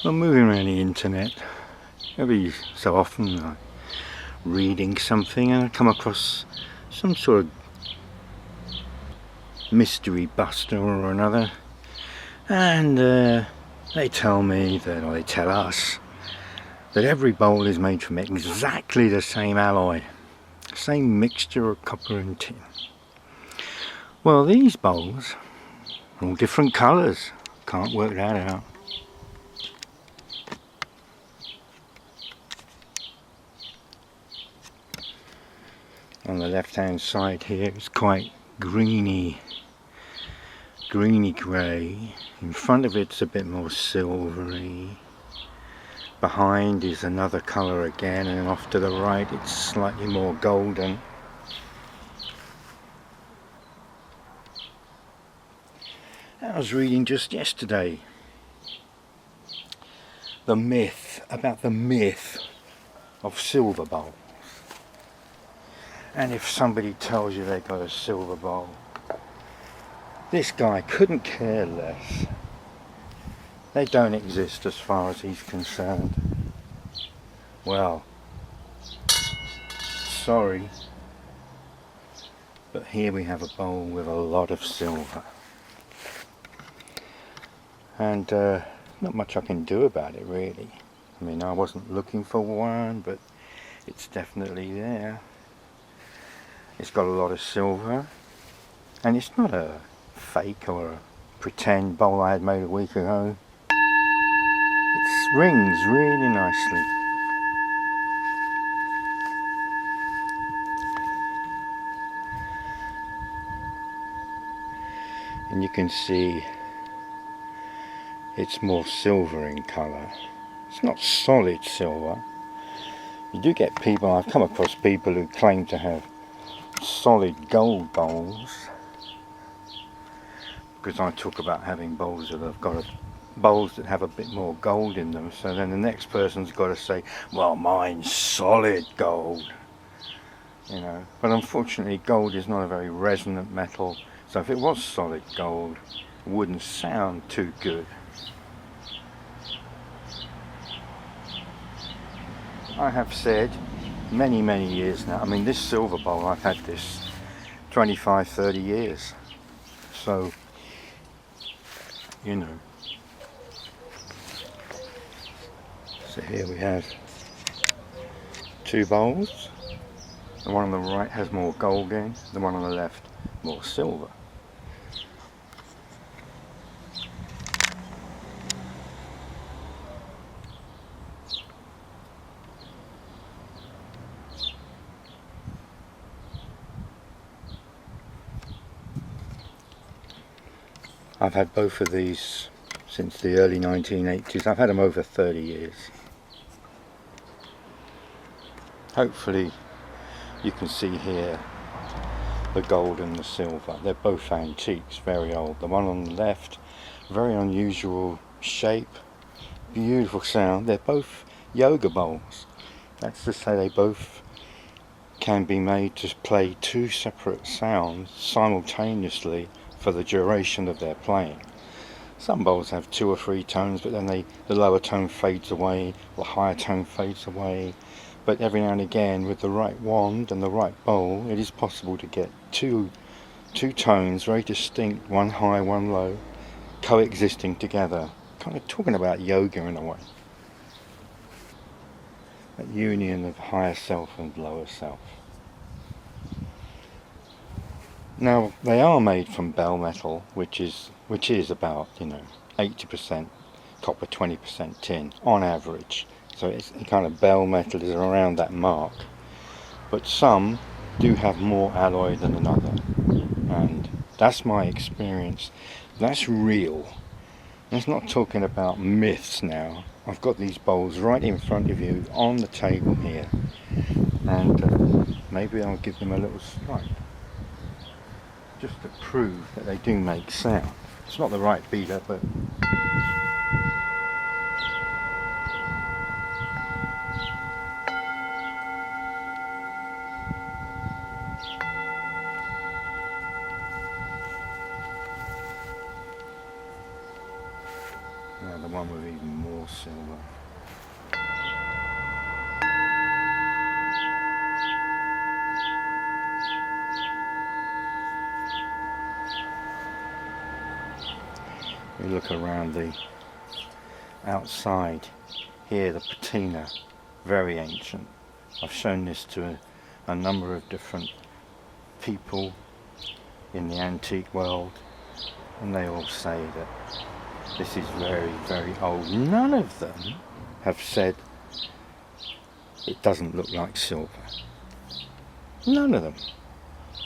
I'm moving around the internet every so often, reading something, and I come across some sort of mystery buster or another, and they tell me that, or they tell us, that every bowl is made from exactly the same alloy, same mixture of copper and tin. Well, these bowls are all different colours. Can't work that out. On the left hand side here it's quite greeny grey. In front of it's a bit more silvery. Behind is another colour again, and off to the right it's slightly more golden. I was reading just yesterday about the myth of silver bowls. And if somebody tells you they got a silver bowl, this guy couldn't care less. They don't exist as far as he's concerned. Well, sorry, but here we have a bowl with a lot of silver. And not much I can do about it, really. I mean, I wasn't looking for one, but it's definitely there. It's got a lot of silver, and it's not a fake or a pretend bowl I had made a week ago. It rings really nicely. And you can see it's more silver in colour. It's not solid silver. You do get people, I've come across people who claim to have solid gold bowls, because I talk about having bowls that have a bit more gold in them, so then the next person's got to say, well, mine's solid gold, you know. But unfortunately gold is not a very resonant metal, so if it was solid gold it wouldn't sound too good. I have said many years now, I mean, this silver bowl, I've had this 25-30 years, so you know. So here we have two bowls. The one on the right has more gold in, the one on the left more silver. I've had both of these since the early 1980s. I've had them over 30 years. Hopefully you can see here the gold and the silver. They're both antiques, very old. The one on the left, very unusual shape, beautiful sound. They're both yoga bowls. That's to say they both can be made to play two separate sounds simultaneously for the duration of their playing. Some bowls have 2 or 3 tones, but then the lower tone fades away, the higher tone fades away. But every now and again, with the right wand and the right bowl, it is possible to get two tones, very distinct, one high, one low, coexisting together. Kind of talking about yoga in a way. That union of higher self and lower self. Now, they are made from bell metal, which is about, 80% copper, 20% tin on average. So it's kind of bell metal is around that mark. But some do have more alloy than another, and that's my experience. That's real. Let's not talking about myths now. I've got these bowls right in front of you on the table here, and maybe I'll give them a little strike, just to prove that they do make sound. It's not the right beater, but Now the one with even more silver. We look around the outside here, the patina, very ancient. I've shown this to a number of different people in the antique world, and they all say that this is very, very old. None of them have said it doesn't look like silver. None of them.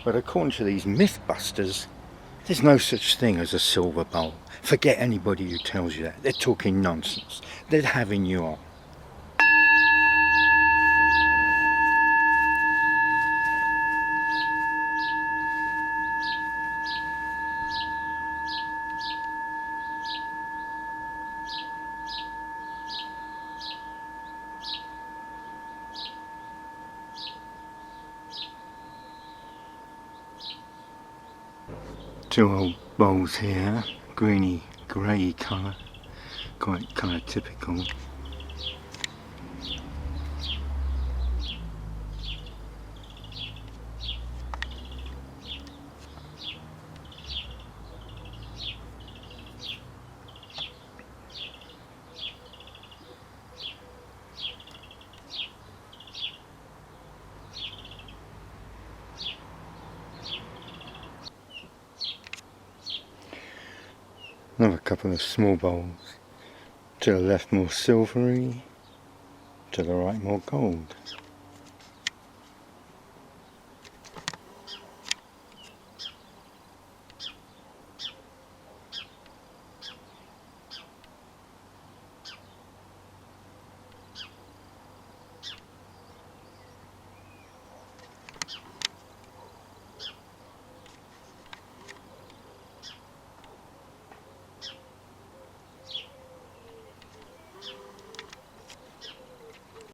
But according to these mythbusters, there's no such thing as a silver bowl. Forget anybody who tells you that. They're talking nonsense. They're having you on. Two old bowls here, greeny grey colour, quite colour typical. Another couple of small bowls, to the left more silvery, to the right more gold.